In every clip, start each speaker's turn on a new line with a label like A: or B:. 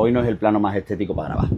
A: hoy no es el plano más estético para grabar.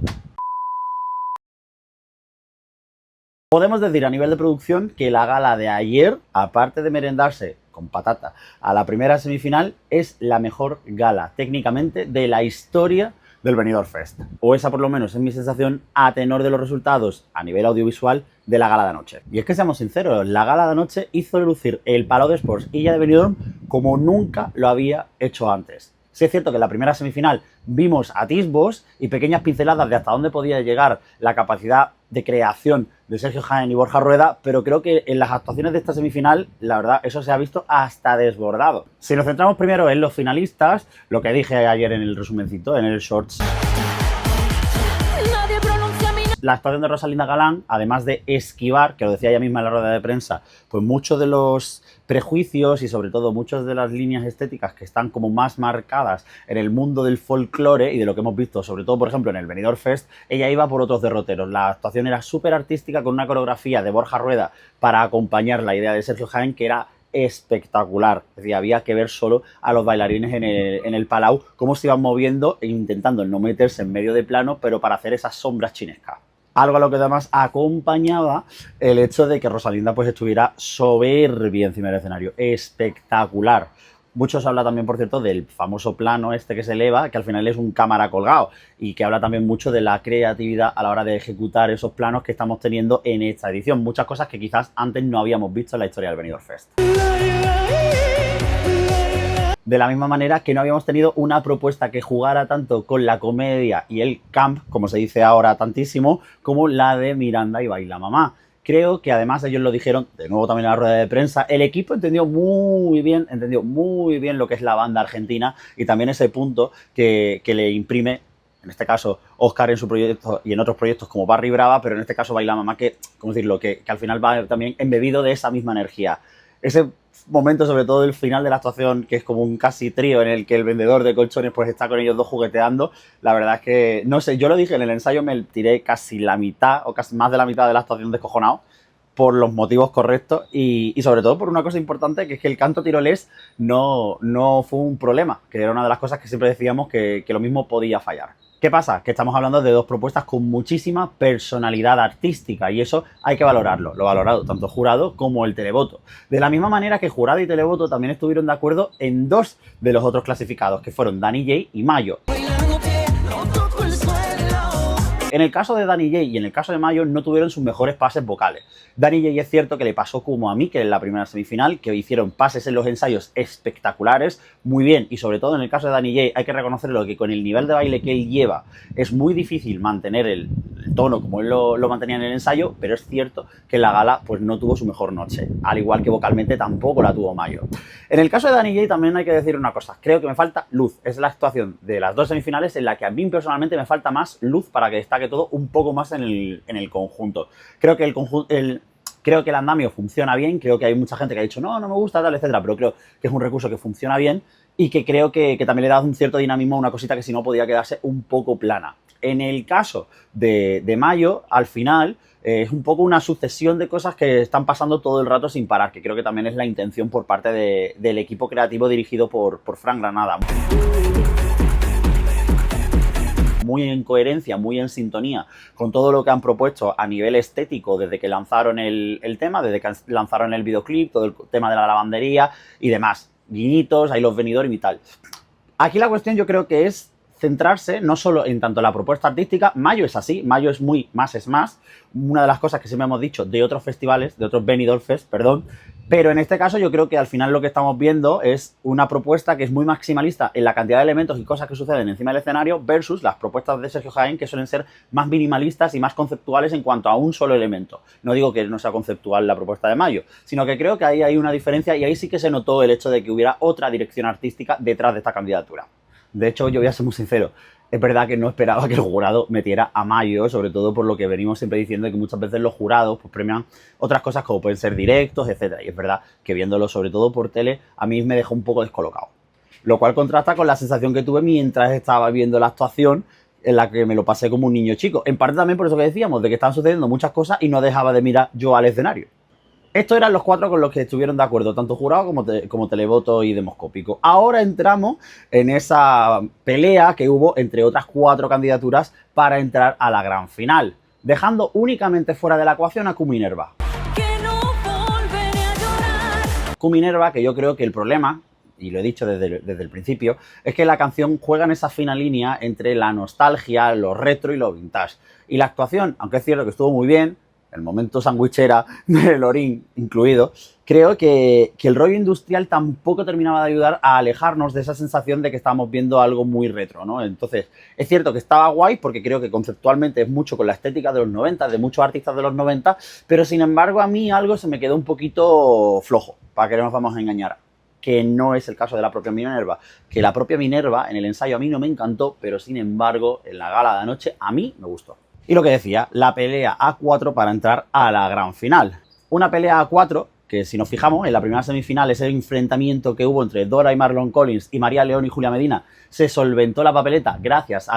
A: Podemos decir a nivel de producción que la gala de ayer, aparte de merendarse con patata a la primera semifinal, es la mejor gala técnicamente de la historia del Benidorm Fest. O esa por lo menos es mi sensación a tenor de los resultados a nivel audiovisual de la gala de anoche. Y es que seamos sinceros, la gala de anoche hizo lucir el Palau de Sports Illa de Benidorm como nunca lo había hecho antes. Sí es cierto que en la primera semifinal vimos atisbos y pequeñas pinceladas de hasta dónde podía llegar la capacidad de creación de Sergio Jaén y Borja Rueda, pero creo que en las actuaciones de esta semifinal, la verdad, eso se ha visto hasta desbordado. Si nos centramos primero en los finalistas, lo que dije ayer en el resumencito, en el shorts. La actuación de Rosalinda Galán, además de esquivar, que lo decía ella misma en la rueda de prensa, pues muchos de los prejuicios y sobre todo muchas de las líneas estéticas que están como más marcadas en el mundo del folclore y de lo que hemos visto, sobre todo por ejemplo en el Benidorm Fest, ella iba por otros derroteros. La actuación era súper artística con una coreografía de Borja Rueda para acompañar la idea de Sergio Jaén que era espectacular. Es decir, había que ver solo a los bailarines en el Palau cómo se iban moviendo e intentando no meterse en medio de plano, pero para hacer esas sombras chinescas. Algo a lo que además acompañaba el hecho de que Rosalinda pues estuviera soberbia encima del escenario. Espectacular. Mucho se habla también, por cierto, del famoso plano este que se eleva, que al final es un cámara colgado y que habla también mucho de la creatividad a la hora de ejecutar esos planos que estamos teniendo en esta edición. Muchas cosas que quizás antes no habíamos visto en la historia del Benidorm Fest. De la misma manera que no habíamos tenido una propuesta que jugara tanto con la comedia y el camp, como se dice ahora tantísimo, como la de Miranda y Baila Mamá. Creo que además ellos lo dijeron, de nuevo también en la rueda de prensa, el equipo entendió muy bien lo que es la banda argentina y también ese punto que le imprime, en este caso, Óscar en su proyecto y en otros proyectos como Barry Brava, pero en este caso Baila Mamá, que, ¿cómo decirlo?, que al final va también embebido de esa misma energía. Ese momento, sobre todo el final de la actuación, que es como un casi trío en el que el vendedor de colchones pues está con ellos dos jugueteando, la verdad es que, no sé, yo lo dije en el ensayo, me tiré casi la mitad o casi más de la mitad de la actuación descojonado por los motivos correctos y sobre todo por una cosa importante, que es que el canto tirolés no fue un problema, que era una de las cosas que siempre decíamos que lo mismo podía fallar. ¿Qué pasa? Que estamos hablando de dos propuestas con muchísima personalidad artística y eso hay que valorarlo. Lo ha valorado tanto jurado como el televoto. De la misma manera que jurado y televoto también estuvieron de acuerdo en dos de los otros clasificados, que fueron Dani J y Mayo. En el caso de Dani J y en el caso de Mayo no tuvieron sus mejores pases vocales. Dani J es cierto que le pasó como a mí, que en la primera semifinal, que hicieron pases en los ensayos espectaculares, muy bien, y sobre todo en el caso de Dani J hay que reconocerlo que con el nivel de baile que él lleva es muy difícil mantener el tono como él lo mantenía en el ensayo, pero es cierto que en la gala pues no tuvo su mejor noche, al igual que vocalmente tampoco la tuvo Mayo. En el caso de Dani J también hay que decir una cosa, creo que me falta luz, es la actuación de las dos semifinales en la que a mí personalmente me falta más luz para que destaque todo un poco más en el conjunto. Creo que creo que el andamio funciona bien, creo que hay mucha gente que ha dicho no me gusta, tal, etcétera, pero creo que es un recurso que funciona bien y que creo que también le da un cierto dinamismo a una cosita que si no podía quedarse un poco plana. En el caso de Mayo, al final, es un poco una sucesión de cosas que están pasando todo el rato sin parar, que creo que también es la intención por parte del equipo creativo dirigido por Fran Granada. Muy en coherencia, muy en sintonía con todo lo que han propuesto a nivel estético desde que lanzaron el tema, desde que lanzaron el videoclip, todo el tema de la lavandería y demás. Guiñitos, ahí los Benidorm y tal. Aquí la cuestión yo creo que es centrarse no solo en tanto la propuesta artística. Mayo es así, Mayo es muy más es más. Una de las cosas que siempre hemos dicho de otros festivales, de otros Benidorm Fest, perdón. Pero en este caso yo creo que al final lo que estamos viendo es una propuesta que es muy maximalista en la cantidad de elementos y cosas que suceden encima del escenario versus las propuestas de Sergio Jaén que suelen ser más minimalistas y más conceptuales en cuanto a un solo elemento. No digo que no sea conceptual la propuesta de Mayo, sino que creo que ahí hay una diferencia y ahí sí que se notó el hecho de que hubiera otra dirección artística detrás de esta candidatura. De hecho, yo voy a ser muy sincero, es verdad que no esperaba que el jurado metiera a Mayo, sobre todo por lo que venimos siempre diciendo de que muchas veces los jurados pues premian otras cosas como pueden ser directos, etcétera. Y es verdad que viéndolo sobre todo por tele, a mí me dejó un poco descolocado. Lo cual contrasta con la sensación que tuve mientras estaba viendo la actuación, en la que me lo pasé como un niño chico. En parte también por eso que decíamos, de que estaban sucediendo muchas cosas y no dejaba de mirar yo al escenario. Estos eran los 4 con los que estuvieron de acuerdo, tanto jurado como televoto y demoscópico. Ahora entramos en esa pelea que hubo entre otras 4 candidaturas para entrar a la gran final, dejando únicamente fuera de la ecuación a Q-Minerva. Q-Minerva, que yo creo que el problema, y lo he dicho desde el principio, es que la canción juega en esa fina línea entre la nostalgia, lo retro y lo vintage. Y la actuación, aunque es cierto que estuvo muy bien, el momento sandwichera de Lorin incluido, creo que el rollo industrial tampoco terminaba de ayudar a alejarnos de esa sensación de que estábamos viendo algo muy retro, ¿no? Entonces, es cierto que estaba guay porque creo que conceptualmente es mucho con la estética de los 90, de muchos artistas de los 90, pero sin embargo a mí algo se me quedó un poquito flojo, para que no nos vamos a engañar, que no es el caso de la propia Minerva, que la propia Minerva en el ensayo a mí no me encantó, pero sin embargo en la gala de anoche a mí me gustó. Y lo que decía, la pelea a 4 para entrar a la gran final. Una pelea a 4 que, si nos fijamos, en la primera semifinal, ese enfrentamiento que hubo entre Dora y Marlon Collins y María León y Julia Medina, se solventó la papeleta gracias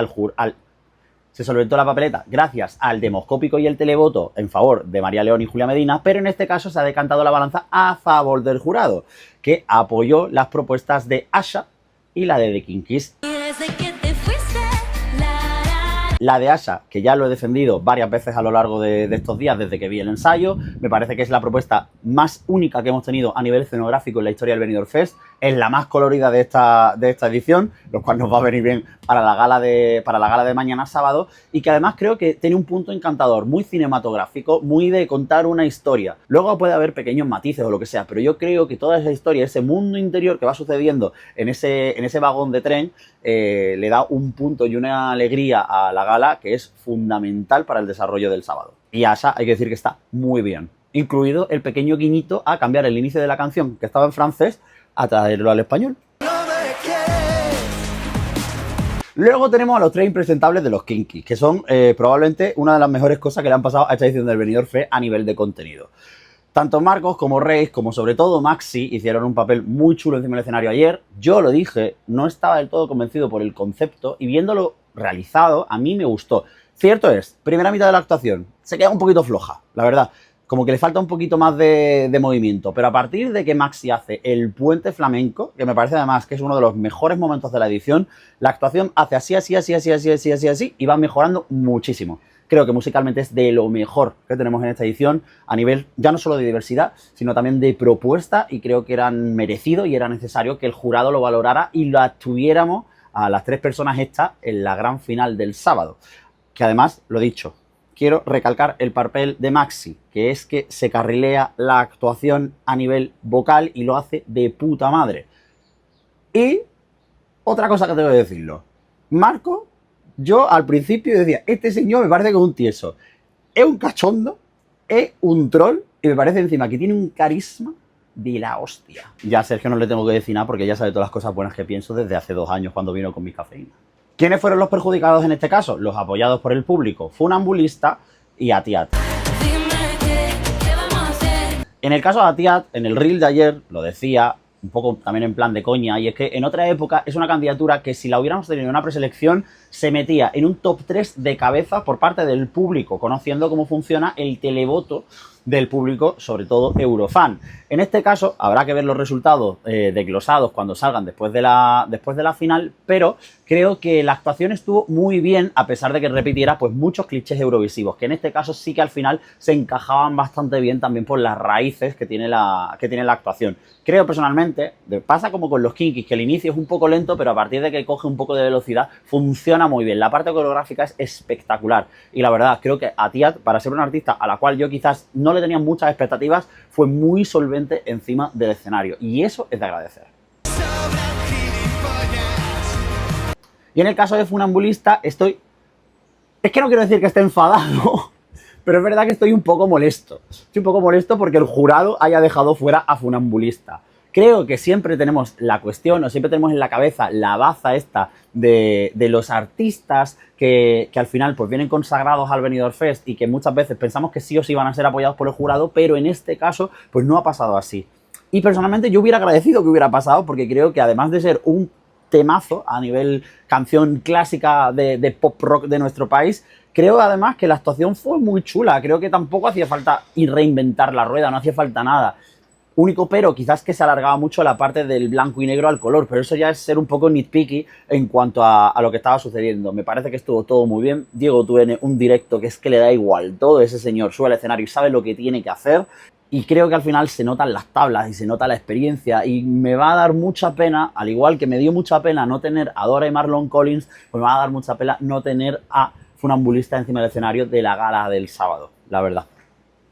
A: al demoscópico y el televoto en favor de María León y Julia Medina, pero en este caso se ha decantado la balanza a favor del jurado, que apoyó las propuestas de Asha y la de The Kinkies. La de Asha, que ya lo he defendido varias veces a lo largo de estos días desde que vi el ensayo, me parece que es la propuesta más única que hemos tenido a nivel escenográfico en la historia del Benidorm Fest, es la más colorida de esta edición, lo cual nos va a venir bien para la gala de mañana sábado, y que además creo que tiene un punto encantador, muy cinematográfico, muy de contar una historia. Luego puede haber pequeños matices o lo que sea, pero yo creo que toda esa historia, ese mundo interior que va sucediendo en ese vagón de tren, le da un punto y una alegría a la gala que es fundamental para el desarrollo del sábado. Y Asha, hay que decir que está muy bien, incluido el pequeño guiñito a cambiar el inicio de la canción, que estaba en francés, a traerlo al español. Luego tenemos a los 3 impresentables de los Kinkies, que son probablemente una de las mejores cosas que le han pasado a esta edición del Benidorm Fest a nivel de contenido. Tanto Marcos como Reis, como sobre todo Maxi, hicieron un papel muy chulo encima del escenario ayer. Yo lo dije, no estaba del todo convencido por el concepto y viéndolo realizado, a mí me gustó. Cierto es, primera mitad de la actuación se queda un poquito floja, la verdad. Como que le falta un poquito más de movimiento, pero a partir de que Maxi hace el puente flamenco, que me parece además que es uno de los mejores momentos de la edición, la actuación hace así, y va mejorando muchísimo. Creo que musicalmente es de lo mejor que tenemos en esta edición, a nivel ya no solo de diversidad, sino también de propuesta, y creo que era merecido y era necesario que el jurado lo valorara y lo tuviéramos a las 3 personas estas en la gran final del sábado. Que además, lo dicho, quiero recalcar el papel de Maxi, que es que se carrilea la actuación a nivel vocal y lo hace de puta madre. Y otra cosa que tengo que decirlo, Marco, yo al principio decía, este señor me parece que es un tieso, es un cachondo, es un troll y me parece encima que tiene un carisma de la hostia. Ya a Sergio no le tengo que decir nada porque ya sabe todas las cosas buenas que pienso desde hace 2 años cuando vino con mi cafeína. ¿Quiénes fueron los perjudicados en este caso? Los apoyados por el público, Funambulista y Atiat. En el caso de Atiat, en el reel de ayer, lo decía, un poco también en plan de coña, y es que en otra época es una candidatura que si la hubiéramos tenido en una preselección se metía en un top 3 de cabeza por parte del público, conociendo cómo funciona el televoto del público, sobre todo eurofan. En este caso habrá que ver los resultados desglosados cuando salgan después de la final, pero creo que la actuación estuvo muy bien a pesar de que repitiera pues muchos clichés eurovisivos, que en este caso sí que al final se encajaban bastante bien también por las raíces que tiene la actuación. Creo personalmente, pasa como con los Kinkies, que el inicio es un poco lento, pero a partir de que coge un poco de velocidad funciona muy bien. La parte coreográfica es espectacular y la verdad creo que Atiat, para ser una artista a la cual yo quizás no le tenía muchas expectativas, fue muy solvente encima del escenario y eso es de agradecer. Y en el caso de Funambulista es que no quiero decir que esté enfadado, pero es verdad que estoy un poco molesto. Estoy un poco molesto porque el jurado haya dejado fuera a Funambulista. Creo que siempre tenemos la cuestión, o siempre tenemos en la cabeza la baza esta de los artistas que al final pues vienen consagrados al Benidorm Fest y que muchas veces pensamos que sí o sí van a ser apoyados por el jurado, pero en este caso pues no ha pasado así. Y personalmente yo hubiera agradecido que hubiera pasado porque creo que además de ser un temazo a nivel canción clásica de pop rock de nuestro país. Creo además que la actuación fue muy chula, creo que tampoco hacía falta reinventar la rueda, no hacía falta nada. Único pero, quizás que se alargaba mucho la parte del blanco y negro al color, pero eso ya es ser un poco nitpicky en cuanto a lo que estaba sucediendo. Me parece que estuvo todo muy bien. Diego tiene un directo que es que le da igual todo, ese señor sube al escenario y sabe lo que tiene que hacer. Y creo que al final se notan las tablas y se nota la experiencia y me va a dar mucha pena, al igual que me dio mucha pena no tener a Dora y Marlon Collins, pues me va a dar mucha pena no tener a Funambulista encima del escenario de la gala del sábado, la verdad.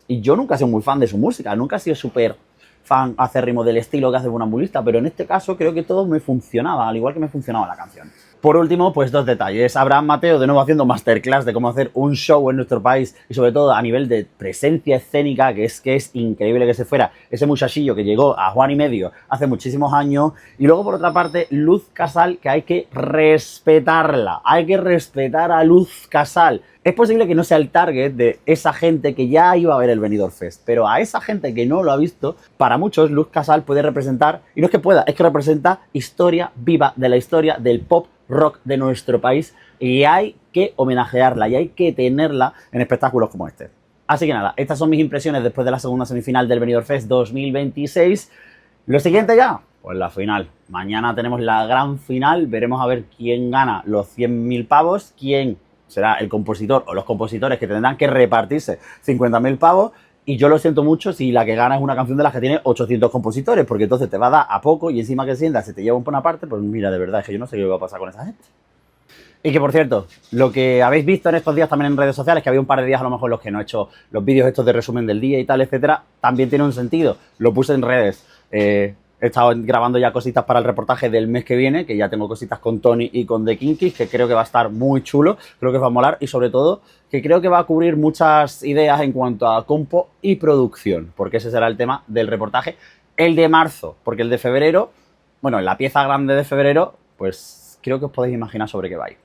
A: Y yo nunca he sido muy fan de su música, nunca he sido súper fan acérrimo del estilo que hace Funambulista, pero en este caso creo que todo me funcionaba, al igual que me funcionaba la canción. Por último, pues dos detalles. Abraham Mateo de nuevo haciendo masterclass de cómo hacer un show en nuestro país y sobre todo a nivel de presencia escénica, que es increíble que se fuera ese muchachillo que llegó a Juan y Medio hace muchísimos años. Y luego, por otra parte, Luz Casal, que hay que respetarla. Hay que respetar a Luz Casal. Es posible que no sea el target de esa gente que ya iba a ver el Benidorm Fest, pero a esa gente que no lo ha visto, para muchos Luz Casal puede representar, y no es que pueda, es que representa historia viva de la historia del pop rock de nuestro país y hay que homenajearla y hay que tenerla en espectáculos como este. Así que nada, estas son mis impresiones después de la segunda semifinal del Benidorm Fest 2026. Lo siguiente ya, pues la final. Mañana tenemos la gran final, veremos a ver quién gana los 100.000 pavos, quién será el compositor o los compositores que tendrán que repartirse 50.000 pavos. Y yo lo siento mucho si la que gana es una canción de las que tiene 800 compositores, porque entonces te va a dar a poco y encima que sientas se te lleva por una parte, pues mira, de verdad, es que yo no sé qué va a pasar con esa gente. Y que, por cierto, lo que habéis visto en estos días también en redes sociales, que había un par de días a lo mejor los que no he hecho los vídeos estos de resumen del día y tal, etcétera, también tiene un sentido. Lo puse en redes. He estado grabando ya cositas para el reportaje del mes que viene, que ya tengo cositas con Tony y con The Kinkis, que creo que va a estar muy chulo, creo que va a molar y sobre todo que creo que va a cubrir muchas ideas en cuanto a compo y producción, porque ese será el tema del reportaje. El de marzo, porque el de febrero, bueno, la pieza grande de febrero, pues creo que os podéis imaginar sobre qué va a ir.